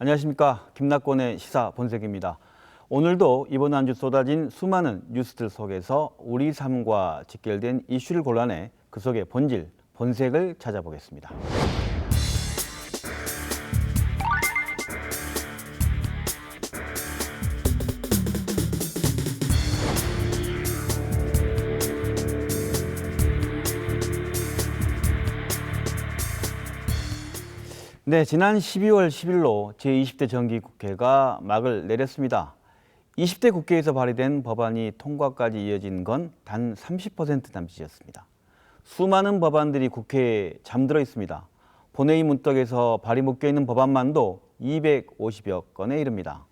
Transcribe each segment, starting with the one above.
안녕하십니까. 김낙곤의 시사 본색입니다. 오늘도 이번 한 주 쏟아진 수많은 뉴스들 속에서 우리 삶과 직결된 이슈를 골라내 그 속의 본질, 본색을 찾아보겠습니다. 네, 지난 12월 10일로 제20대 정기국회가 막을 내렸습니다. 20대 국회에서 발의된 법안이 통과까지 이어진 건 단 30% 남짓이었습니다. 수많은 법안들이 국회에 잠들어 있습니다. 본회의 문턱에서 발의 못 껴있는 법안만도 250여 건에 이릅니다.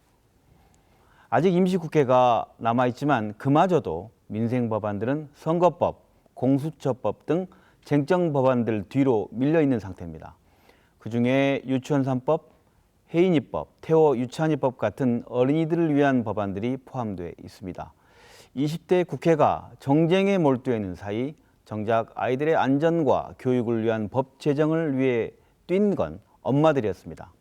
아직 임시국회가 남아있지만 그마저도 민생 법안들은 선거법, 공수처법 등 쟁점 법안들 뒤로 밀려있는 상태입니다. 그중에 유치원 3법, 해인이법, 태호 유치원이법 같은 어린이들을 위한 법안들이 포함되어 있습니다. 20대 국회가 정쟁에 몰두해 있는 사이 정작 아이들의 안전과 교육을 위한 법 제정을 위해 뛴 건 엄마들이었습니다.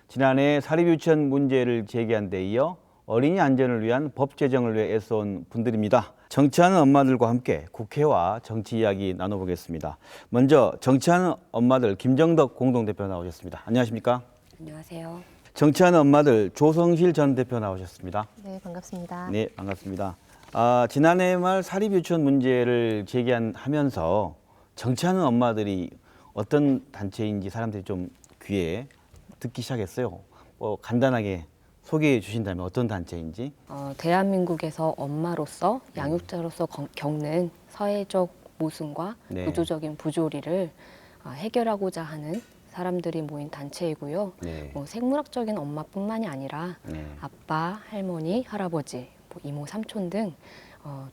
지난해 사립유치원 문제를 제기한 데 이어 어린이 안전을 위한 법 제정을 위해 애써온 분들입니다. 정치하는 엄마들과 함께 국회와 정치 이야기 나눠보겠습니다. 먼저 정치하는 엄마들 김정덕 공동대표 나오셨습니다. 안녕하십니까? 안녕하세요. 정치하는 엄마들 조성실 전 대표 나오셨습니다. 네, 반갑습니다. 네, 반갑습니다. 지난해 말 사립유치원 문제를 제기하면서 정치하는 엄마들이 어떤 단체인지 사람들이 좀 귀에 듣기 시작했어요. 간단하게 소개해 주신다면 어떤 단체인지? 대한민국에서 엄마로서 양육자로서 겪는 사회적 모순과 네. 구조적인 부조리를 해결하고자 하는 사람들이 모인 단체이고요. 네. 생물학적인 엄마뿐만이 아니라 네. 아빠, 할머니, 할아버지, 이모, 삼촌 등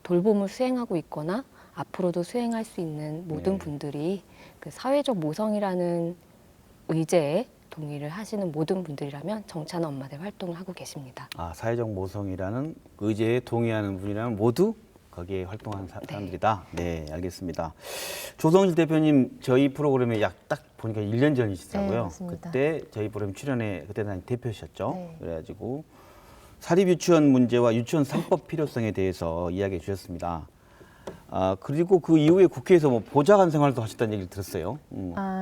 돌봄을 수행하고 있거나 앞으로도 수행할 수 있는 모든 네. 분들이 그 사회적 모성이라는 의제에 동의를 하시는 모든 분들이라면 정치하는 엄마들 활동을 하고 계십니다. 사회적 모성이라는 의제에 동의하는 분이라면 모두 거기에 활동하는 사람들이다. 네, 알겠습니다. 조성실 대표님 저희 프로그램에 약 딱 보니까 1년 전이시더라고요. 네, 맞습니다. 그때 저희 프로그램 출연에 그때 당 대표셨죠. 네. 그래가지고 사립유치원 문제와 유치원 3법 필요성에 대해서 이야기해 주셨습니다. 그리고 그 이후에 국회에서 보좌관 생활도 하셨다는 얘기를 들었어요.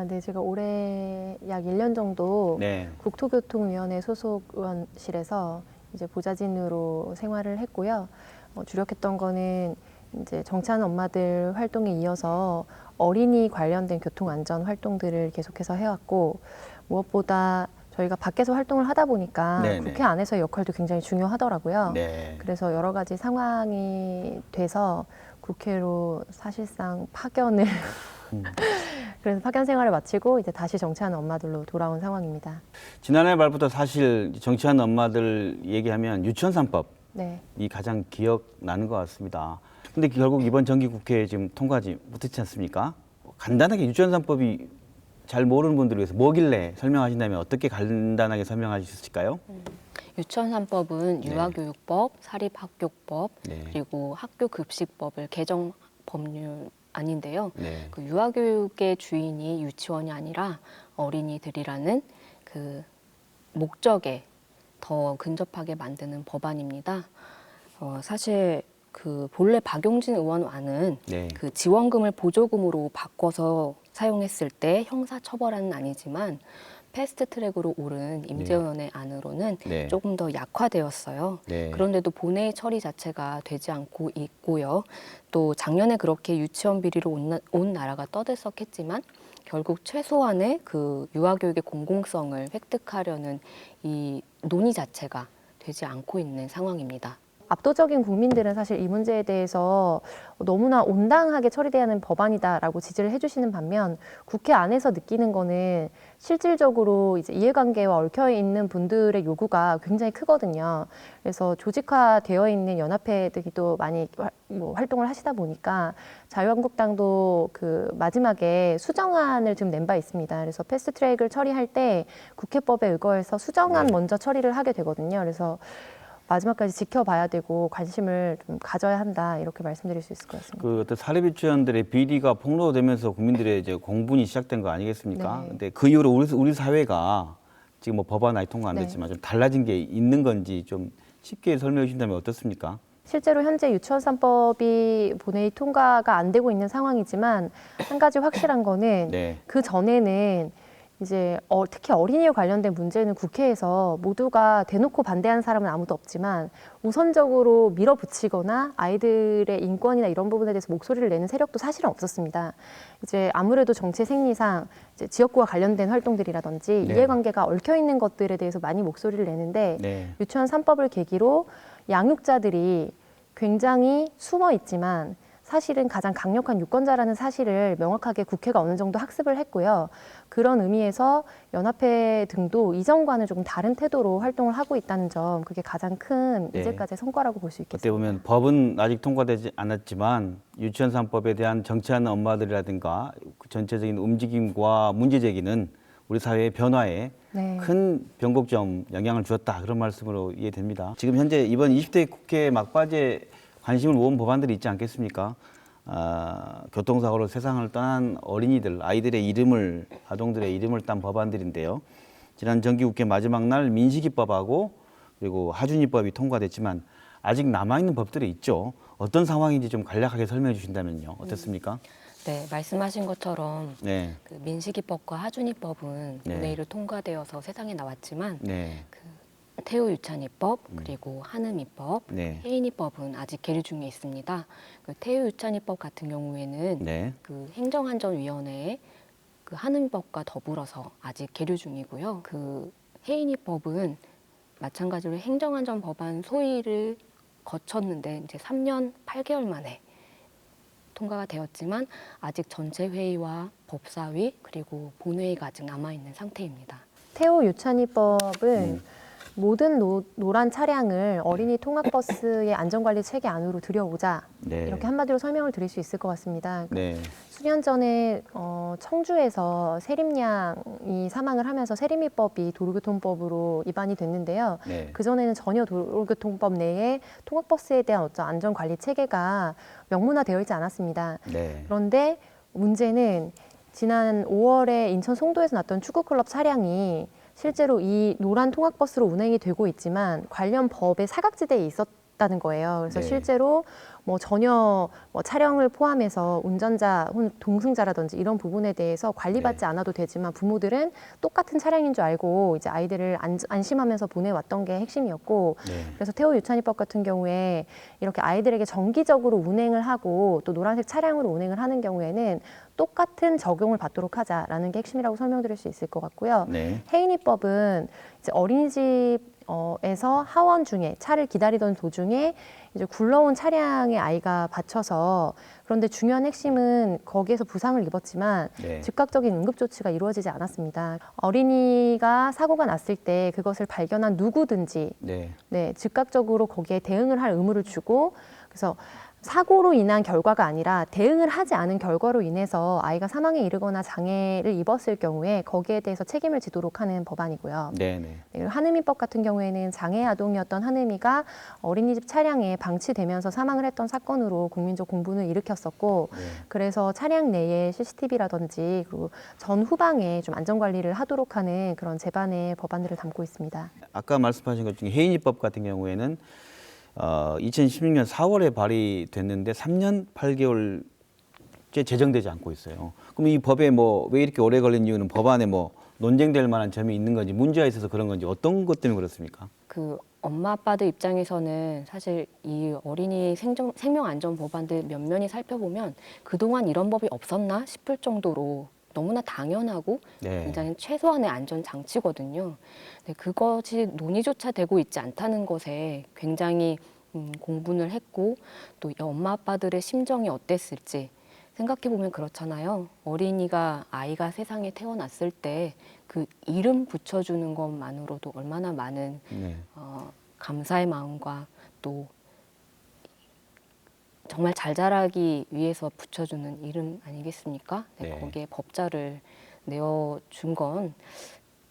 네, 제가 올해 약 1년 정도 네. 국토교통위원회 소속 의원실에서 이제 보좌진으로 생활을 했고요. 주력했던 거는 이제 정치하는 엄마들 활동에 이어서 어린이 관련된 교통안전 활동들을 계속해서 해왔고, 무엇보다 저희가 밖에서 활동을 하다 보니까 네네. 국회 안에서의 역할도 굉장히 중요하더라고요. 네. 그래서 여러 가지 상황이 돼서 국회로 사실상 파견을 그래서 파견 생활을 마치고 이제 다시 정치하는 엄마들로 돌아온 상황입니다. 지난해 말부터 사실 정치하는 엄마들 얘기하면 유치원 3법이 네. 가장 기억나는 것 같습니다. 근데 결국 이번 정기국회에 지금 통과하지 못했지 않습니까? 간단하게 유치원 3법이 잘 모르는 분들을 위해서 뭐길래 설명하신다면 어떻게 간단하게 설명하실 수 있을까요? 유치원 3법은 네. 유아교육법, 사립학교법, 네. 그리고 학교급식법을 개정 법률 아닌데요. 네. 그 유아교육의 주인이 유치원이 아니라 어린이들이라는 그 목적에 더 근접하게 만드는 법안입니다. 사실 그 본래 박용진 의원안은 네. 그 지원금을 보조금으로 바꿔서 사용했을 때 형사처벌안은 아니지만 패스트트랙으로 오른 임재원의 안으로는 네. 조금 더 약화되었어요. 네. 그런데도 본회의 처리 자체가 되지 않고 있고요. 또 작년에 그렇게 유치원 비리로 온 나라가 떠들썩했지만 결국 최소한의 그 유아교육의 공공성을 획득하려는 이 논의 자체가 되지 않고 있는 상황입니다. 압도적인 국민들은 사실 이 문제에 대해서 너무나 온당하게 처리돼야 하는 법안이다라고 지지를 해주시는 반면 국회 안에서 느끼는 거는 실질적으로 이제 이해관계와 얽혀 있는 분들의 요구가 굉장히 크거든요. 그래서 조직화되어 있는 연합회들이 또 많이 활동을 하시다 보니까 자유한국당도 그 마지막에 수정안을 지금 낸 바 있습니다. 그래서 패스트트랙을 처리할 때 국회법에 의거해서 수정안 먼저 처리를 하게 되거든요. 그래서 마지막까지 지켜봐야 되고 관심을 좀 가져야 한다 이렇게 말씀드릴 수 있을 것 같습니다. 그 어떤 사립유치원들의 비리가 폭로되면서 국민들의 이제 공분이 시작된 거 아니겠습니까? 네. 근데 그 이후로 우리 사회가 지금 뭐 법안 아직 통과 안 네. 됐지만 좀 달라진 게 있는 건지 좀 쉽게 설명해 주신다면 어떻습니까? 실제로 현재 유치원 3법이 본회의 통과가 안 되고 있는 상황이지만 한 가지 확실한 거는 네. 그 전에는 이제 특히 어린이와 관련된 문제는 국회에서 모두가 대놓고 반대하는 사람은 아무도 없지만 우선적으로 밀어붙이거나 아이들의 인권이나 이런 부분에 대해서 목소리를 내는 세력도 사실은 없었습니다. 이제 아무래도 정치 생리상 이제 지역구와 관련된 활동들이라든지 네. 이해관계가 얽혀 있는 것들에 대해서 많이 목소리를 내는데 네. 유치원 3법을 계기로 양육자들이 굉장히 숨어 있지만 사실은 가장 강력한 유권자라는 사실을 명확하게 국회가 어느 정도 학습을 했고요. 그런 의미에서 연합회 등도 이전과는 조금 다른 태도로 활동을 하고 있다는 점, 그게 가장 큰 네. 이제까지의 성과라고 볼 수 있겠습니다. 어떻게 보면 법은 아직 통과되지 않았지만 유치원 3법에 대한 정치하는 엄마들이라든가 그 전체적인 움직임과 문제 제기는 우리 사회의 변화에 네. 큰 변곡점 영향을 주었다 그런 말씀으로 이해됩니다. 지금 현재 이번 20대 국회 막바지에 관심을 모은 법안들이 있지 않겠습니까? 교통사고로 세상을 떠난 어린이들, 아이들의 이름을, 아동들의 이름을 딴 법안들인데요. 지난 정기국회 마지막 날 민식이법하고 그리고 하준이법이 통과됐지만 아직 남아있는 법들이 있죠. 어떤 상황인지 좀 간략하게 설명해 주신다면요. 어떻습니까? 네, 말씀하신 것처럼 네, 그 민식이법과 하준이법은 네. 본회의로 통과되어서 세상에 나왔지만 네, 그 태우 유찬이법 그리고 한음이법, 네, 혜인이법은 아직 계류 중에 있습니다. 그 태우 유찬이법 같은 경우에는 네, 그 행정안전위원회에 그 한음법과 더불어서 아직 계류 중이고요. 그 혜인이법은 마찬가지로 행정안전법안 소위를 거쳤는데 이제 3년 8개월 만에 통과가 되었지만 아직 전체 회의와 법사위 그리고 본회의가 아직 남아 있는 상태입니다. 태호 유찬이법은 모든 노란 차량을 어린이 통학버스의 안전관리 체계 안으로 들여오자 네. 이렇게 한마디로 설명을 드릴 수 있을 것 같습니다. 네, 수년 전에 청주에서 세림양이 사망을 하면서 세림이법이 도로교통법으로 위반이 됐는데요. 네, 그전에는 전혀 도로교통법 내에 통학버스에 대한 어떤 안전관리 체계가 명문화되어 있지 않았습니다. 네, 그런데 문제는 지난 5월에 인천 송도에서 났던 축구클럽 차량이 실제로 이 노란 통학버스로 운행이 되고 있지만 관련 법의 사각지대에 있었다는 거예요. 그래서 네. 실제로 뭐 전혀 뭐 촬영을 포함해서 운전자 혹은 동승자라든지 이런 부분에 대해서 관리받지 네. 않아도 되지만 부모들은 똑같은 차량인 줄 알고 이제 아이들을 안심하면서 보내왔던 게 핵심이었고 네. 그래서 태호 유찬이법 같은 경우에 이렇게 아이들에게 정기적으로 운행을 하고 또 노란색 차량으로 운행을 하는 경우에는 똑같은 적용을 받도록 하자라는 게 핵심이라고 설명드릴 수 있을 것 같고요. 네. 혜인이법은 이제 어린이집에서 하원 중에 차를 기다리던 도중에 이제 굴러온 차량에 아이가 받쳐서 그런데 중요한 핵심은 거기에서 부상을 입었지만 네. 즉각적인 응급 조치가 이루어지지 않았습니다. 어린이가 사고가 났을 때 그것을 발견한 누구든지 네. 네, 즉각적으로 거기에 대응을 할 의무를 주고 그래서 사고로 인한 결과가 아니라 대응을 하지 않은 결과로 인해서 아이가 사망에 이르거나 장애를 입었을 경우에 거기에 대해서 책임을 지도록 하는 법안이고요. 네. 네. 그리고 한음이법 같은 경우에는 장애 아동이었던 한음이가 어린이집 차량에 방치되면서 사망을 했던 사건으로 국민적 공분을 일으켰었고 네. 그래서 차량 내에 CCTV라든지 그리고 전후방에 좀 안전관리를 하도록 하는 그런 제반의 법안들을 담고 있습니다. 아까 말씀하신 것 중에 혜인이법 같은 경우에는 2016년 4월에 발의됐는데 3년 8개월째 제정되지 않고 있어요. 그럼 이 법에 뭐 왜 이렇게 오래 걸린 이유는 법안에 뭐 논쟁될 만한 점이 있는 건지 문제가 있어서 그런 건지 어떤 것 때문에 그렇습니까? 그 엄마 아빠들 입장에서는 사실 이 어린이 생명 안전 법안들 몇 면이 살펴보면 그동안 이런 법이 없었나 싶을 정도로 너무나 당연하고 네. 굉장히 최소한의 안전 장치거든요. 근데 그것이 논의조차 되고 있지 않다는 것에 굉장히 공분을 했고 또 이 엄마 아빠들의 심정이 어땠을지 생각해 보면 그렇잖아요. 아이가 세상에 태어났을 때 그 이름 붙여주는 것만으로도 얼마나 많은 네. 감사의 마음과 또 정말 잘 자라기 위해서 붙여주는 이름 아니겠습니까? 네, 네. 거기에 법자를 내어준 건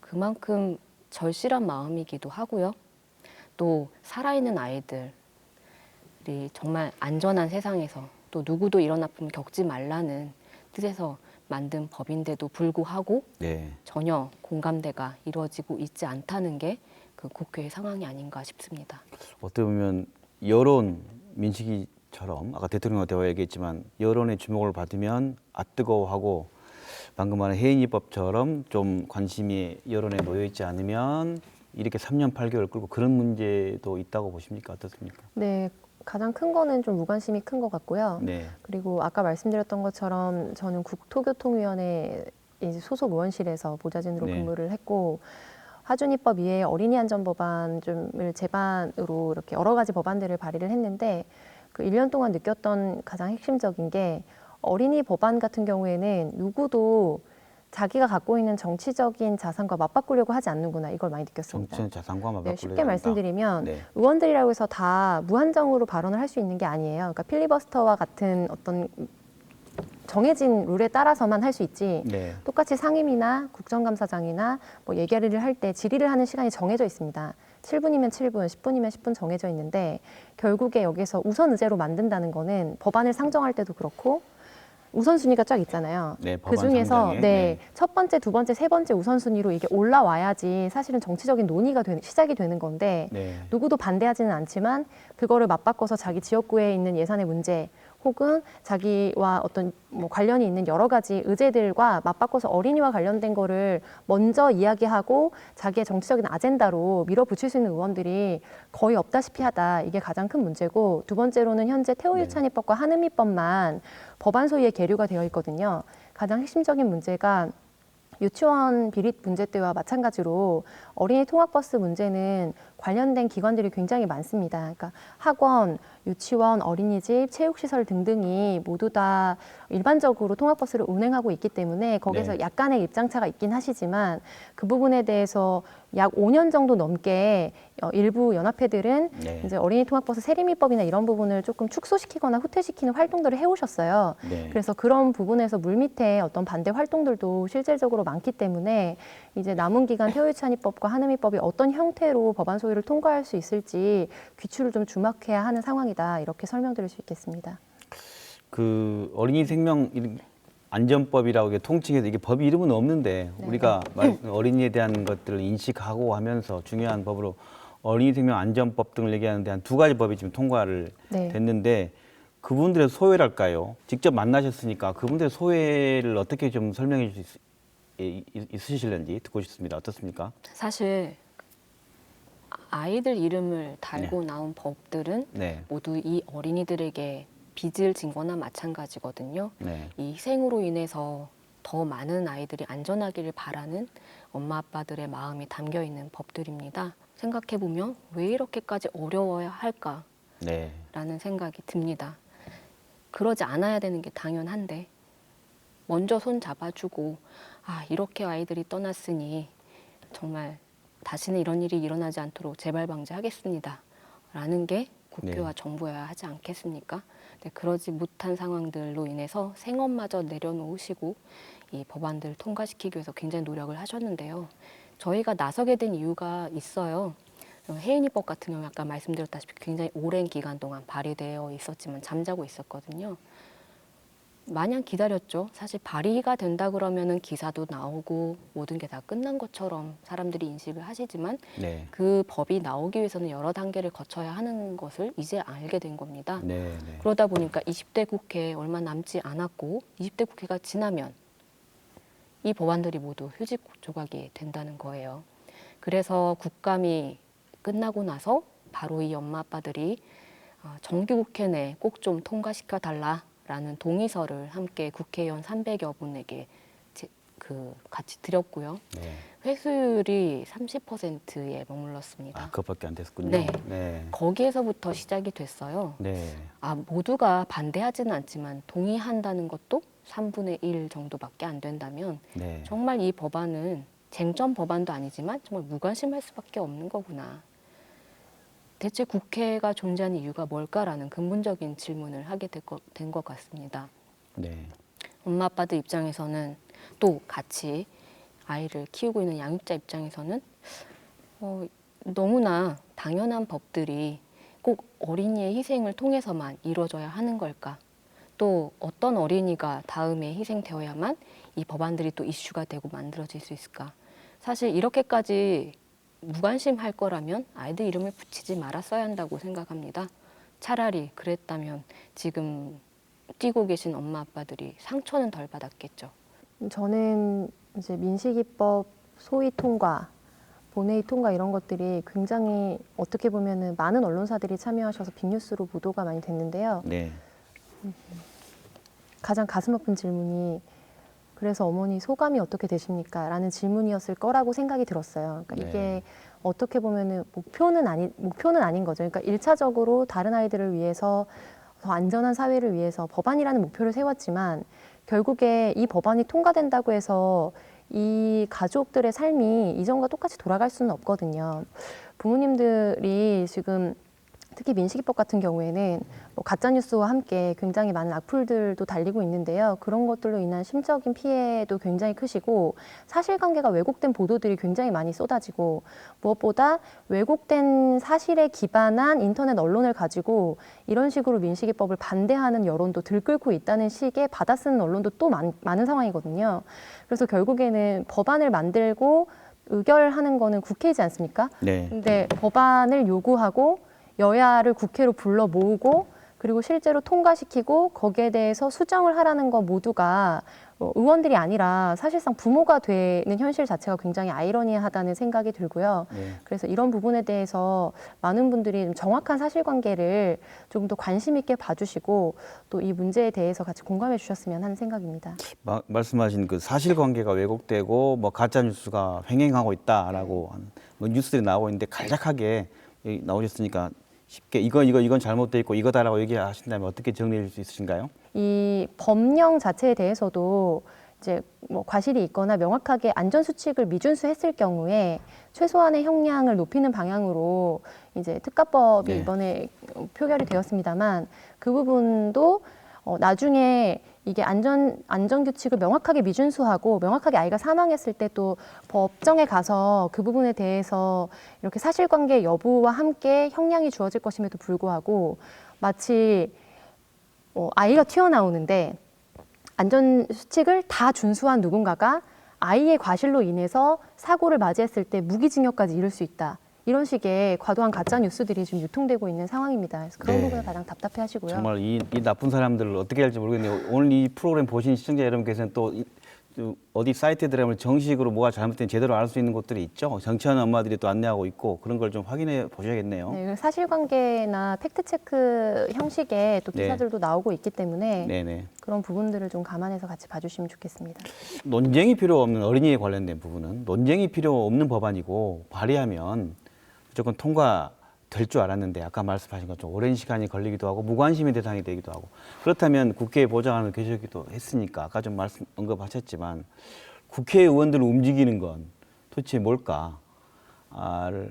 그만큼 절실한 마음이기도 하고요. 또 살아있는 아이들이 정말 안전한 세상에서 또 누구도 이런 아픔을 겪지 말라는 뜻에서 만든 법인데도 불구하고 네. 전혀 공감대가 이루어지고 있지 않다는 게 그 국회의 상황이 아닌가 싶습니다. 어떻게 보면 여론 민식이처럼 아까 대통령과 대화 얘기했지만 여론의 주목을 받으면 뜨거워하고 방금 말한 해인이법처럼 좀 관심이 여론에 놓여 있지 않으면 이렇게 3년 8개월 끌고 그런 문제도 있다고 보십니까? 어떻습니까? 네, 가장 큰 거는 좀 무관심이 큰 것 같고요. 네. 그리고 아까 말씀드렸던 것처럼 저는 국토교통위원회 이제 소속 의원실에서 보좌진으로 네. 근무를 했고 하준이법 이외에 어린이 안전 법안을 제반으로 이렇게 여러 가지 법안들을 발의를 했는데 그 1년 동안 느꼈던 가장 핵심적인 게 어린이 법안 같은 경우에는 누구도 자기가 갖고 있는 정치적인 자산과 맞바꾸려고 하지 않는구나 이걸 많이 느꼈습니다. 정치적 자산과 맞바꾸려고 쉽게 한다. 말씀드리면 네. 의원들이라고 해서 다 무한정으로 발언을 할 수 있는 게 아니에요. 그러니까 필리버스터와 같은 어떤 정해진 룰에 따라서만 할 수 있지 네. 똑같이 상임이나 국정감사장이나 뭐 얘기를 할 때 질의를 하는 시간이 정해져 있습니다. 7분이면 7분, 10분이면 10분 정해져 있는데 결국에 여기서 우선 의제로 만든다는 거는 법안을 상정할 때도 그렇고 우선순위가 쫙 있잖아요. 네, 그 법안 중에서 상정에. 네, 첫 번째, 두 번째, 세 번째 우선순위로 이게 올라와야지 사실은 정치적인 논의가 시작이 되는 건데 네. 누구도 반대하지는 않지만 그거를 맞바꿔서 자기 지역구에 있는 예산의 문제 혹은 자기와 어떤 뭐 관련이 있는 여러 가지 의제들과 맞바꿔서 어린이와 관련된 거를 먼저 이야기하고 자기의 정치적인 아젠다로 밀어붙일 수 있는 의원들이 거의 없다시피 하다. 이게 가장 큰 문제고 두 번째로는 현재 태호 유치원법과 한음이법만 법안 소위에 계류가 되어 있거든요. 가장 핵심적인 문제가 유치원 비리 문제 때와 마찬가지로 어린이 통학버스 문제는 관련된 기관들이 굉장히 많습니다. 그러니까 학원, 유치원, 어린이집, 체육시설 등등이 모두 다 일반적으로 통학버스를 운행하고 있기 때문에 거기서 네. 약간의 입장차가 있긴 하시지만 그 부분에 대해서 약 5년 정도 넘게 일부 연합회들은 네. 이제 어린이 통학버스 세리미법이나 이런 부분을 조금 축소시키거나 후퇴시키는 활동들을 해오셨어요. 네. 그래서 그런 부분에서 물밑에 어떤 반대 활동들도 실질적으로 많기 때문에 이제 남은 기간 태호유치원법과 한음이법이 어떤 형태로 법안 소위를 통과할 수 있을지 귀추를 좀 주목해야 하는 상황이다 이렇게 설명드릴 수 있겠습니다. 그 어린이 생명 안전법이라고 이게 통칭해서 이게 법 이름은 없는데 네. 우리가 어린이에 대한 것들을 인식하고 하면서 중요한 법으로 어린이 생명 안전법 등을 얘기하는데 한 두 가지 법이 지금 통과를 네. 됐는데 그분들의 소회랄까요? 직접 만나셨으니까 그분들의 소회를 어떻게 좀 설명해 주실 수 있으실는지 듣고 싶습니다. 어떻습니까? 사실 아이들 이름을 달고 나온 법들은 네. 모두 이 어린이들에게 빚을 진 거나 마찬가지거든요. 네. 이 희생으로 인해서 더 많은 아이들이 안전하기를 바라는 엄마 아빠들의 마음이 담겨 있는 법들입니다. 생각해보면 왜 이렇게까지 어려워야 할까라는 네. 생각이 듭니다. 그러지 않아야 되는 게 당연한데 먼저 손 잡아주고 이렇게 아이들이 떠났으니 정말 다시는 이런 일이 일어나지 않도록 재발 방지하겠습니다 라는 게 국회와 정부여야 하지 않겠습니까? 네, 그러지 못한 상황들로 인해서 생업마저 내려놓으시고 이 법안들 통과시키기 위해서 굉장히 노력을 하셨는데요. 저희가 나서게 된 이유가 있어요. 해인이법 같은 경우 아까 말씀드렸다시피 굉장히 오랜 기간 동안 발의되어 있었지만 잠자고 있었거든요. 마냥 기다렸죠. 사실 발의가 된다 그러면은 기사도 나오고 모든 게 다 끝난 것처럼 사람들이 인식을 하시지만 네. 그 법이 나오기 위해서는 여러 단계를 거쳐야 하는 것을 이제 알게 된 겁니다. 네. 네. 그러다 보니까 20대 국회에 얼마 남지 않았고 20대 국회가 지나면 이 법안들이 모두 휴직 조각이 된다는 거예요. 그래서 국감이 끝나고 나서 바로 이 엄마 아빠들이 정기 국회 내에 꼭 좀 통과시켜 달라라는 동의서를 함께 국회의원 300여 분에게 같이 드렸고요. 네. 회수율이 30%에 머물렀습니다. 그것밖에 안 됐군요. 네. 네. 거기에서부터 시작이 됐어요. 네. 모두가 반대하지는 않지만 동의한다는 것도 3분의 1 정도밖에 안 된다면 네. 정말 이 법안은 쟁점 법안도 아니지만 정말 무관심할 수밖에 없는 거구나. 대체 국회가 존재하는 이유가 뭘까라는 근본적인 질문을 하게 된 것 같습니다. 네. 엄마 아빠들 입장에서는 또 같이 아이를 키우고 있는 양육자 입장에서는 너무나 당연한 법들이 꼭 어린이의 희생을 통해서만 이루어져야 하는 걸까? 또 어떤 어린이가 다음에 희생되어야만 이 법안들이 또 이슈가 되고 만들어질 수 있을까? 사실 이렇게까지 무관심할 거라면 아이들 이름을 붙이지 말았어야 한다고 생각합니다. 차라리 그랬다면 지금 뛰고 계신 엄마 아빠들이 상처는 덜 받았겠죠. 저는 이제 민식이법 소위 통과, 본회의 통과 이런 것들이 굉장히 어떻게 보면은 많은 언론사들이 참여하셔서 빅뉴스로 보도가 많이 됐는데요. 네. 가장 가슴 아픈 질문이 그래서 어머니 소감이 어떻게 되십니까? 라는 질문이었을 거라고 생각이 들었어요. 그러니까 네. 이게 어떻게 보면은 목표는 아닌 거죠. 그러니까 일차적으로 다른 아이들을 위해서 더 안전한 사회를 위해서 법안이라는 목표를 세웠지만 결국에 이 법안이 통과된다고 해서 이 가족들의 삶이 이전과 똑같이 돌아갈 수는 없거든요. 부모님들이 지금 특히 민식이법 같은 경우에는 뭐 가짜뉴스와 함께 굉장히 많은 악플들도 달리고 있는데요. 그런 것들로 인한 심적인 피해도 굉장히 크시고 사실관계가 왜곡된 보도들이 굉장히 많이 쏟아지고 무엇보다 왜곡된 사실에 기반한 인터넷 언론을 가지고 이런 식으로 민식이법을 반대하는 여론도 들끓고 있다는 식의 받아쓰는 언론도 또 많은 상황이거든요. 그래서 결국에는 법안을 만들고 의결하는 거는 국회이지 않습니까? 네. 근데 법안을 요구하고 여야를 국회로 불러 모으고 그리고 실제로 통과시키고 거기에 대해서 수정을 하라는 거 모두가 의원들이 아니라 사실상 부모가 되는 현실 자체가 굉장히 아이러니하다는 생각이 들고요. 네. 그래서 이런 부분에 대해서 많은 분들이 좀 정확한 사실관계를 조금 더 관심 있게 봐주시고 또 이 문제에 대해서 같이 공감해 주셨으면 하는 생각입니다. 말씀하신 그 사실관계가 왜곡되고 뭐 가짜 뉴스가 횡행하고 있다라고 하는 뭐 뉴스들이 나오고 있는데 간략하게 여기 나오셨으니까 쉽게 이건 잘못돼 있고 이거다라고 얘기하신다면 어떻게 정리해 줄 수 있으신가요? 이 법령 자체에 대해서도 이제 뭐 과실이 있거나 명확하게 안전수칙을 미준수했을 경우에 최소한의 형량을 높이는 방향으로 이제 특가법이 네. 이번에 표결이 되었습니다만 그 부분도 나중에 이게 안전규칙을 명확하게 미준수하고 명확하게 아이가 사망했을 때 또 법정에 가서 그 부분에 대해서 이렇게 사실관계 여부와 함께 형량이 주어질 것임에도 불구하고 마치 아이가 튀어나오는데 안전수칙을 다 준수한 누군가가 아이의 과실로 인해서 사고를 맞이했을 때 무기징역까지 이를 수 있다. 이런 식의 과도한 가짜 뉴스들이 지금 유통되고 있는 상황입니다. 그래서 그런 네. 부분을 가장 답답해 하시고요. 정말 이 나쁜 사람들을 어떻게 할지 모르겠네요. 오늘 이 프로그램 보신 시청자 여러분께서는 또 어디 사이트에 들어가면 정식으로 뭐가 잘못된 제대로 알 수 있는 곳들이 있죠. 정치하는 엄마들이 또 안내하고 있고 그런 걸 좀 확인해 보셔야겠네요. 네, 사실관계나 팩트체크 형식의 또 네. 기사들도 나오고 있기 때문에 네네. 그런 부분들을 좀 감안해서 같이 봐주시면 좋겠습니다. 논쟁이 필요 없는 어린이에 관련된 부분은 논쟁이 필요 없는 법안이고 발의하면 무조건 통과될 줄 알았는데 아까 말씀하신 것처럼 오랜 시간이 걸리기도 하고 무관심의 대상이 되기도 하고 그렇다면 국회에 보좌관을 계시기도 했으니까 아까 좀 언급하셨지만 국회의원들을 움직이는 건 도대체 뭘까?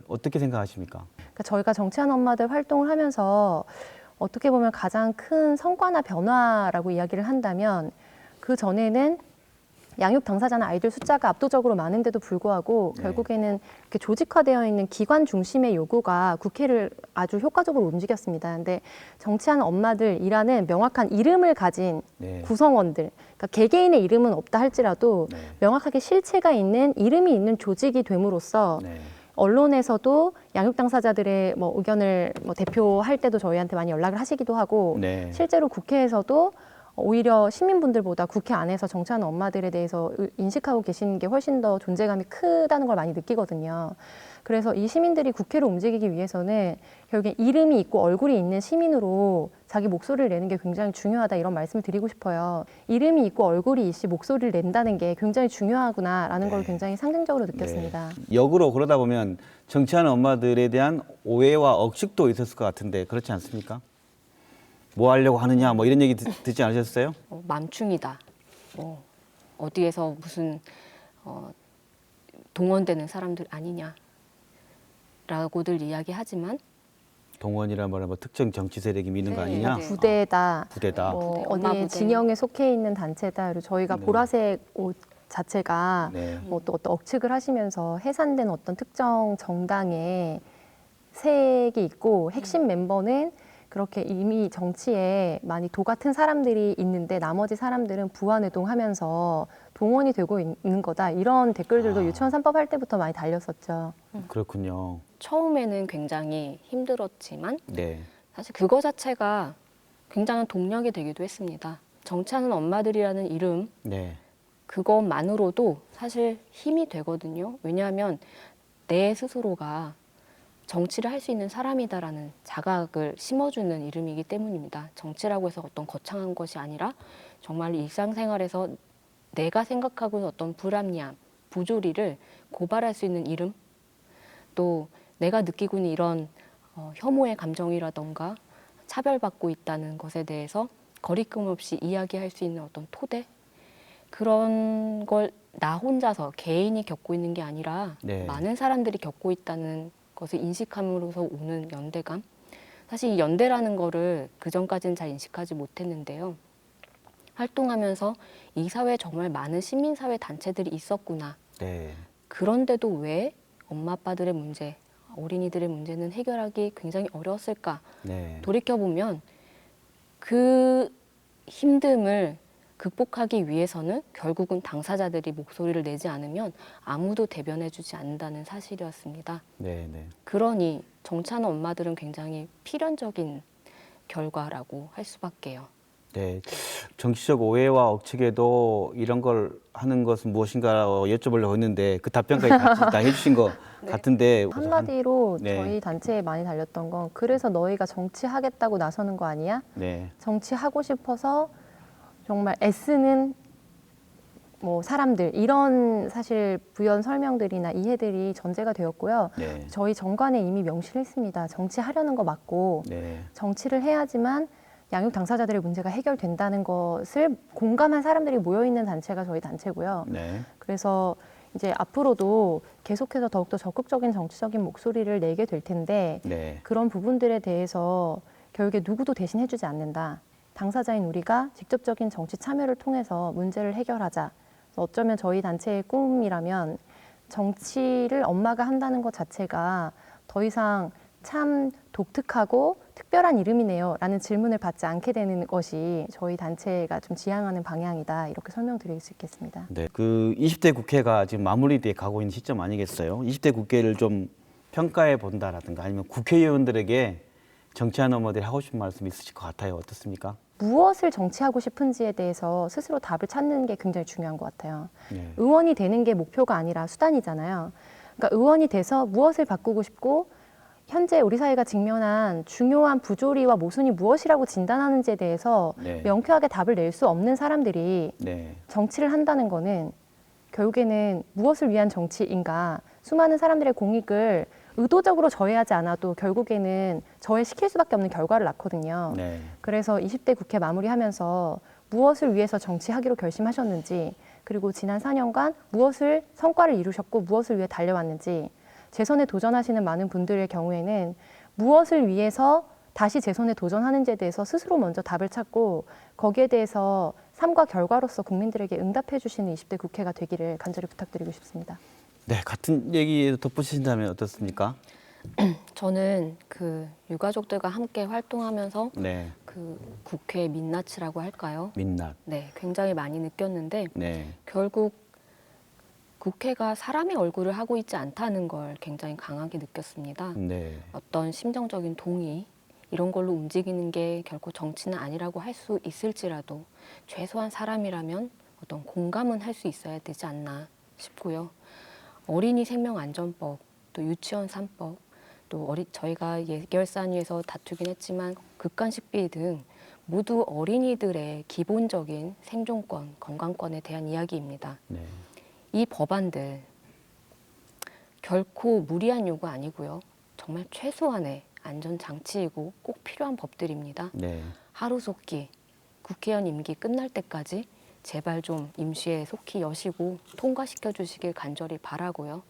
어떻게 생각하십니까? 그러니까 저희가 정치하는 엄마들 활동을 하면서 어떻게 보면 가장 큰 성과나 변화라고 이야기를 한다면 그 전에는 양육 당사자나 아이들 숫자가 압도적으로 많은데도 불구하고 네. 결국에는 이렇게 조직화되어 있는 기관 중심의 요구가 국회를 아주 효과적으로 움직였습니다. 근데 정치하는 엄마들이라는 명확한 이름을 가진 네. 구성원들, 그러니까 개개인의 이름은 없다 할지라도 네. 명확하게 실체가 있는 이름이 있는 조직이 됨으로써 네. 언론에서도 양육 당사자들의 뭐 의견을 뭐 대표할 때도 저희한테 많이 연락을 하시기도 하고 네. 실제로 국회에서도 오히려 시민분들보다 국회 안에서 정치하는 엄마들에 대해서 인식하고 계시는 게 훨씬 더 존재감이 크다는 걸 많이 느끼거든요. 그래서 이 시민들이 국회를 움직이기 위해서는 결국에 이름이 있고 얼굴이 있는 시민으로 자기 목소리를 내는 게 굉장히 중요하다 이런 말씀을 드리고 싶어요. 이름이 있고 얼굴이 있이 목소리를 낸다는 게 굉장히 중요하구나라는 걸 굉장히 상징적으로 느꼈습니다. 네. 역으로 그러다 보면 정치하는 엄마들에 대한 오해와 억측도 있었을 것 같은데 그렇지 않습니까? 뭐 하려고 하느냐 뭐 이런 얘기 듣지 않으셨어요? 맘충이다. 어디에서 무슨 동원되는 사람들 아니냐라고들 이야기하지만 동원이란 말은 뭐 특정 정치 세력이 미는 거 네, 아니냐? 네. 부대다. 부대다. 뭐 엄마 어디에 부대. 진영에 속해 있는 단체다. 그리고 저희가 네. 보라색 옷 자체가 네. 뭐 또 어떤 억측을 하시면서 해산된 어떤 특정 정당의 색이 있고 핵심 멤버는 그렇게 이미 정치에 많이 도 같은 사람들이 있는데 나머지 사람들은 부안해동하면서 동원이 되고 있는 거다. 이런 댓글들도 유치원 3법 할 때부터 많이 달렸었죠. 그렇군요. 처음에는 굉장히 힘들었지만 네. 사실 그거 자체가 굉장한 동력이 되기도 했습니다. 정치하는 엄마들이라는 이름 네. 그것만으로도 사실 힘이 되거든요. 왜냐하면 내 스스로가 정치를 할 수 있는 사람이다라는 자각을 심어주는 이름이기 때문입니다. 정치라고 해서 어떤 거창한 것이 아니라 정말 일상생활에서 내가 생각하고 있는 어떤 불합리함, 부조리를 고발할 수 있는 이름, 또 내가 느끼고 있는 이런 혐오의 감정이라던가 차별받고 있다는 것에 대해서 거리낌 없이 이야기할 수 있는 어떤 토대, 그런 걸 나 혼자서 개인이 겪고 있는 게 아니라 네. 많은 사람들이 겪고 있다는 것을 인식함으로써 오는 연대감. 사실 이 연대라는 거를 그전까지는 잘 인식하지 못했는데요. 활동하면서 이 사회에 정말 많은 시민사회 단체들이 있었구나. 네. 그런데도 왜 엄마 아빠들의 문제, 어린이들의 문제는 해결하기 굉장히 어려웠을까? 네. 돌이켜보면 그 힘듦을 극복하기 위해서는 결국은 당사자들이 목소리를 내지 않으면 아무도 대변해주지 않는다는 사실이었습니다. 네. 네. 그러니 정치하는 엄마들은 굉장히 필연적인 결과라고 할 수밖에요. 네. 정치적 오해와 억측에도 이런 걸 하는 것은 무엇인가 여쭤보려고 했는데 그 답변까지 같이 다 해주신 것 네. 같은데 한마디로 네. 저희 단체에 많이 달렸던 건 그래서 너희가 정치하겠다고 나서는 거 아니야? 네. 정치하고 싶어서 정말 애쓰는 뭐 사람들 이런 사실 부연 설명들이나 이해들이 전제가 되었고요. 네. 저희 정관에 이미 명시를 했습니다. 정치하려는 거 맞고 네. 정치를 해야지만 양육 당사자들의 문제가 해결된다는 것을 공감한 사람들이 모여 있는 단체가 저희 단체고요. 네. 그래서 이제 앞으로도 계속해서 더욱더 적극적인 정치적인 목소리를 내게 될 텐데 네. 그런 부분들에 대해서 결국에 누구도 대신 해주지 않는다. 당사자인 우리가 직접적인 정치 참여를 통해서 문제를 해결하자. 그래서 어쩌면 저희 단체의 꿈이라면 정치를 엄마가 한다는 것 자체가 더 이상 참 독특하고 특별한 이름이네요 라는 질문을 받지 않게 되는 것이 저희 단체가 좀 지향하는 방향이다 이렇게 설명드릴 수 있겠습니다. 네. 그 20대 국회가 지금 마무리돼 가고 있는 시점 아니겠어요? 20대 국회를 좀 평가해 본다라든가 아니면 국회의원들에게 정치하는 엄마들이 하고 싶은 말씀 있으실 것 같아요. 어떻습니까? 무엇을 정치하고 싶은지에 대해서 스스로 답을 찾는 게 굉장히 중요한 것 같아요. 네. 의원이 되는 게 목표가 아니라 수단이잖아요. 그러니까 의원이 돼서 무엇을 바꾸고 싶고 현재 우리 사회가 직면한 중요한 부조리와 모순이 무엇이라고 진단하는지에 대해서 네. 명쾌하게 답을 낼 수 없는 사람들이 네. 정치를 한다는 거는 결국에는 무엇을 위한 정치인가 수많은 사람들의 공익을 의도적으로 저해하지 않아도 결국에는 저해시킬 수밖에 없는 결과를 낳거든요. 네. 그래서 20대 국회 마무리하면서 무엇을 위해서 정치하기로 결심하셨는지 그리고 지난 4년간 무엇을 성과를 이루셨고 무엇을 위해 달려왔는지 재선에 도전하시는 많은 분들의 경우에는 무엇을 위해서 다시 재선에 도전하는지에 대해서 스스로 먼저 답을 찾고 거기에 대해서 삶과 결과로서 국민들에게 응답해 주시는 20대 국회가 되기를 간절히 부탁드리고 싶습니다. 네, 같은 얘기 덧붙이신다면 어떻습니까? 저는 그 유가족들과 함께 활동하면서 네. 그 국회 민낯이라고 할까요? 민낯. 네, 굉장히 많이 느꼈는데 네. 결국 국회가 사람의 얼굴을 하고 있지 않다는 걸 굉장히 강하게 느꼈습니다. 네. 어떤 심정적인 동의 이런 걸로 움직이는 게 결코 정치는 아니라고 할 수 있을지라도 최소한 사람이라면 어떤 공감은 할 수 있어야 되지 않나 싶고요. 어린이 생명안전법, 또 유치원 3법, 또 저희가 예결산위에서 다투긴 했지만 극간식비 등 모두 어린이들의 기본적인 생존권, 건강권에 대한 이야기입니다. 네. 이 법안들 결코 무리한 요구 아니고요. 정말 최소한의 안전장치이고 꼭 필요한 법들입니다. 네. 하루속히 국회의원 임기 끝날 때까지 제발 좀 임시에 속히 여시고 통과시켜 주시길 간절히 바라고요.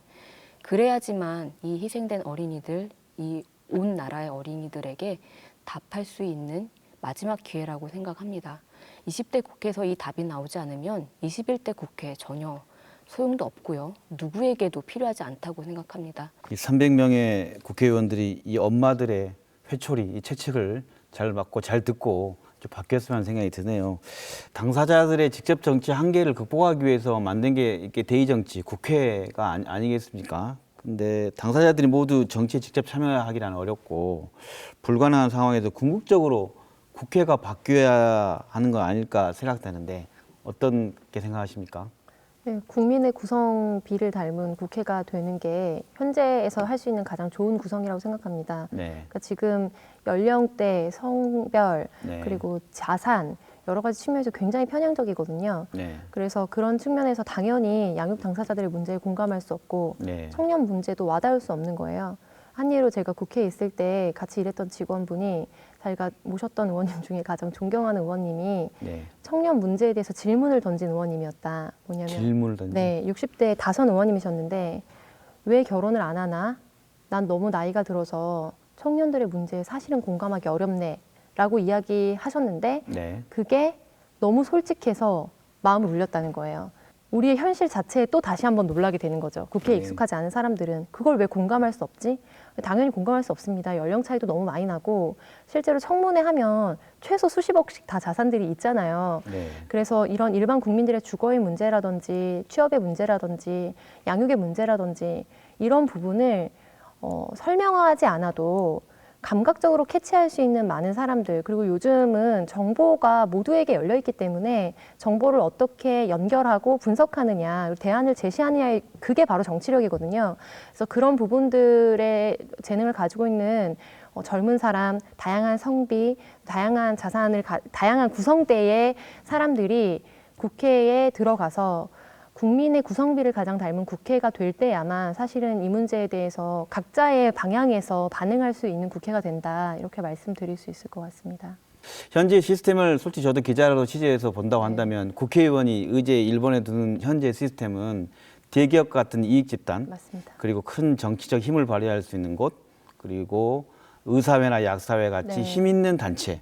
그래야지만 이 희생된 어린이들, 이 온 나라의 어린이들에게 답할 수 있는 마지막 기회라고 생각합니다. 20대 국회에서 이 답이 나오지 않으면 21대 국회 전혀 소용도 없고요. 누구에게도 필요하지 않다고 생각합니다. 이 300명의 국회의원들이 이 엄마들의 회초리, 이 채찍을 잘 맞고 잘 듣고 좀 바뀌었으면 하는 생각이 드네요. 당사자들의 직접 정치 한계를 극복하기 위해서 만든 게 이렇게 대의정치, 국회가 아니겠습니까? 근데 당사자들이 모두 정치에 직접 참여하기는 어렵고 불가능한 상황에서 궁극적으로 국회가 바뀌어야 하는 거 아닐까 생각되는데 어떻게 생각하십니까? 네, 국민의 구성비를 닮은 국회가 되는 게 현재에서 할 수 있는 가장 좋은 구성이라고 생각합니다. 네. 그러니까 지금 연령대, 성별, 네. 그리고 자산 여러 가지 측면에서 굉장히 편향적이거든요. 네. 그래서 그런 측면에서 당연히 양육 당사자들의 문제에 공감할 수 없고 네. 청년 문제도 와닿을 수 없는 거예요. 한 예로 제가 국회에 있을 때 같이 일했던 직원분이 자기가 모셨던 의원님 중에 가장 존경하는 의원님이 네. 청년 문제에 대해서 질문을 던진 의원님이었다. 뭐냐면 질문을 던지. 네, 60대 다선 의원님이셨는데 왜 결혼을 안 하나? 난 너무 나이가 들어서 청년들의 문제에 사실은 공감하기 어렵네 라고 이야기하셨는데 네. 그게 너무 솔직해서 마음을 울렸다는 거예요. 우리의 현실 자체에 또 다시 한번 놀라게 되는 거죠. 국회에 네. 익숙하지 않은 사람들은 그걸 왜 공감할 수 없지? 당연히 공감할 수 없습니다. 연령 차이도 너무 많이 나고 실제로 청문회 하면 최소 수십억씩 다 자산들이 있잖아요. 네. 그래서 이런 일반 국민들의 주거의 문제라든지 취업의 문제라든지 양육의 문제라든지 이런 부분을 설명하지 않아도 감각적으로 캐치할 수 있는 많은 사람들, 그리고 요즘은 정보가 모두에게 열려 있기 때문에 정보를 어떻게 연결하고 분석하느냐, 그리고 대안을 제시하느냐, 그게 바로 정치력이거든요. 그래서 그런 부분들의 재능을 가지고 있는 젊은 사람, 다양한 성비, 다양한 자산을 다양한 구성대의 사람들이 국회에 들어가서 국민의 구성비를 가장 닮은 국회가 될 때야만 사실은 이 문제에 대해서 각자의 방향에서 반응할 수 있는 국회가 된다, 이렇게 말씀드릴 수 있을 것 같습니다. 현재 시스템을 솔직히 저도 기자로 취재해서 본다고 한다면 국회의원이 의제 일본에 두는 현재 시스템은 대기업 같은 이익 집단, 맞습니다. 그리고 큰 정치적 힘을 발휘할 수 있는 곳, 그리고 의사회나 약사회 같이 네. 힘 있는 단체,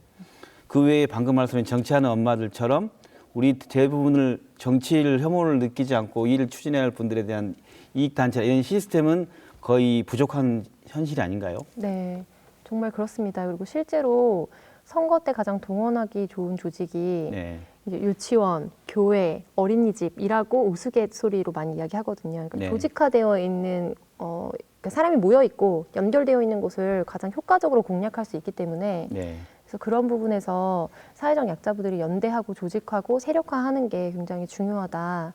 그 외에 방금 말씀하신 정치하는 엄마들처럼 우리 대부분을 정치를 혐오를 느끼지 않고 일을 추진해야 할 분들에 대한 이익단체, 이런 시스템은 거의 부족한 현실이 아닌가요? 네, 정말 그렇습니다. 그리고 실제로 선거 때 가장 동원하기 좋은 조직이 네. 이제 유치원, 교회, 어린이집이라고 우스갯소리로 많이 이야기하거든요. 그러니까 네. 조직화되어 있는 그러니까 사람이 모여 있고 연결되어 있는 곳을 가장 효과적으로 공략할 수 있기 때문에 네. 그래서 그런 부분에서 사회적 약자부들이 연대하고 조직하고 세력화하는 게 굉장히 중요하다.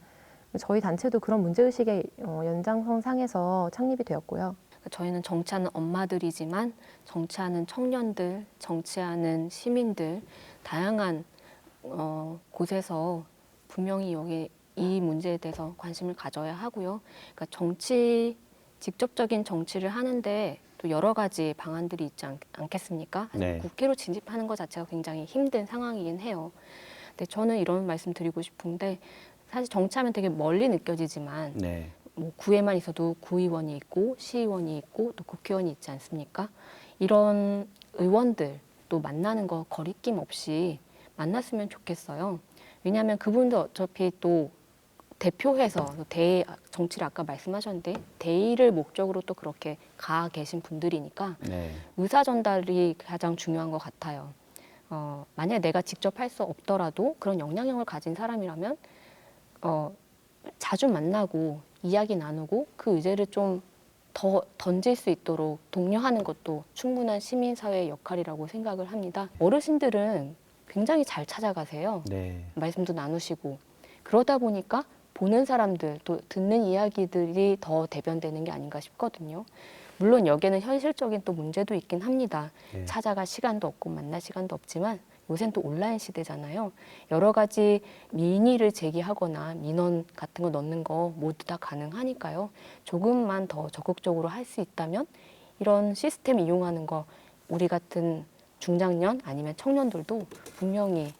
저희 단체도 그런 문제의식의 연장선상에서 창립이 되었고요. 저희는 정치하는 엄마들이지만 정치하는 청년들, 정치하는 시민들, 다양한 곳에서 분명히 여기 이 문제에 대해서 관심을 가져야 하고요. 그러니까 직접적인 정치를 하는데 또 여러 가지 방안들이 있지 않겠습니까? 네. 국회로 진입하는 것 자체가 굉장히 힘든 상황이긴 해요. 근데 저는 이런 말씀 드리고 싶은데 사실 정치하면 되게 멀리 느껴지지만 네. 뭐 구에만 있어도 구의원이 있고 시의원이 있고 또 국회의원이 있지 않습니까? 이런 의원들 또 만나는 거 거리낌 없이 만났으면 좋겠어요. 왜냐하면 그분들 어차피 또 대표해서 정치를 아까 말씀하셨는데 대의를 목적으로 또 그렇게 가 계신 분들이니까 네. 의사 전달이 가장 중요한 것 같아요. 만약에 내가 직접 할 수 없더라도 그런 영향력을 가진 사람이라면 자주 만나고 이야기 나누고 그 의제를 좀 더 던질 수 있도록 독려하는 것도 충분한 시민사회의 역할이라고 생각을 합니다. 어르신들은 굉장히 잘 찾아가세요. 네. 말씀도 나누시고 그러다 보니까 보는 사람들 또 듣는 이야기들이 더 대변되는 게 아닌가 싶거든요. 물론 여기에는 현실적인 또 문제도 있긴 합니다. 네. 찾아갈 시간도 없고 만날 시간도 없지만 요새는 또 온라인 시대잖아요. 여러 가지 민의를 제기하거나 민원 같은 거 넣는 거 모두 다 가능하니까요. 조금만 더 적극적으로 할 수 있다면 이런 시스템 이용하는 거 우리 같은 중장년 아니면 청년들도 분명히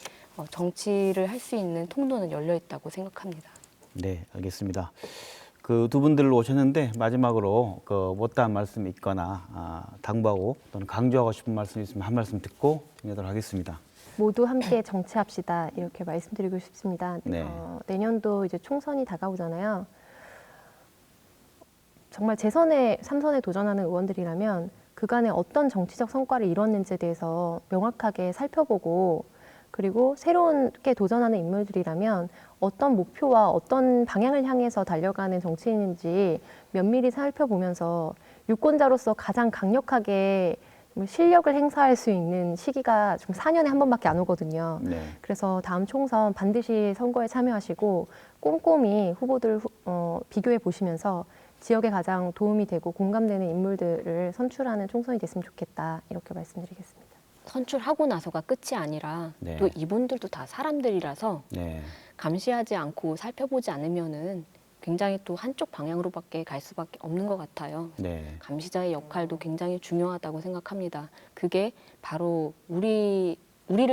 정치를 할 수 있는 통로는 열려 있다고 생각합니다. 네, 알겠습니다. 그 두 분들 오셨는데 마지막으로 그 못다한 말씀 있거나 당부하고 또는 강조하고 싶은 말씀 있으면 한 말씀 듣고 정리하도록 하겠습니다. 모두 함께 정치합시다, 이렇게 말씀드리고 싶습니다. 네. 내년도 이제 총선이 다가오잖아요. 정말 재선에 3선에 도전하는 의원들이라면 그간에 어떤 정치적 성과를 이뤘는지에 대해서 명확하게 살펴보고 그리고 새롭게 도전하는 인물들이라면 어떤 목표와 어떤 방향을 향해서 달려가는 정치인인지 면밀히 살펴보면서 유권자로서 가장 강력하게 실력을 행사할 수 있는 시기가 좀 4년에 한 번밖에 안 오거든요. 네. 그래서 다음 총선 반드시 선거에 참여하시고 꼼꼼히 후보들 비교해 보시면서 지역에 가장 도움이 되고 공감되는 인물들을 선출하는 총선이 됐으면 좋겠다. 이렇게 말씀드리겠습니다. 선출하고 나서가 끝이 아니라 네. 또 이분들도 다 사람들이라서 네. 감시하지 않고 살펴보지 않으면은 굉장히 또 한쪽 방향으로밖에 갈 수밖에 없는 것 같아요. 네. 감시자의 역할도 굉장히 중요하다고 생각합니다. 그게 바로 우리를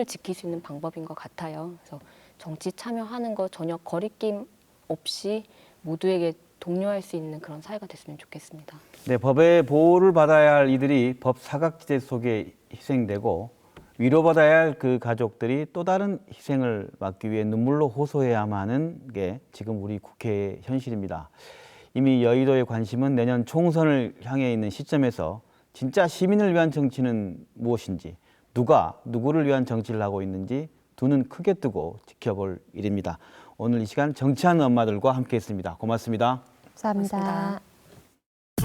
지킬 수 있는 방법인 것 같아요. 그래서 정치 참여하는 거 전혀 거리낌 없이 모두에게 독려할 수 있는 그런 사회가 됐으면 좋겠습니다. 네, 법의 보호를 받아야 할 이들이 법 사각지대 속에 희생되고 위로받아야 할 그 가족들이 또 다른 희생을 막기 위해 눈물로 호소해야만 하는 게 지금 우리 국회의 현실입니다. 이미 여의도의 관심은 내년 총선을 향해 있는 시점에서 진짜 시민을 위한 정치는 무엇인지, 누가 누구를 위한 정치를 하고 있는지 두 눈 크게 뜨고 지켜볼 일입니다. 오늘 이 시간 정치하는 엄마들과 함께했습니다. 고맙습니다. 감사합니다. 고맙습니다.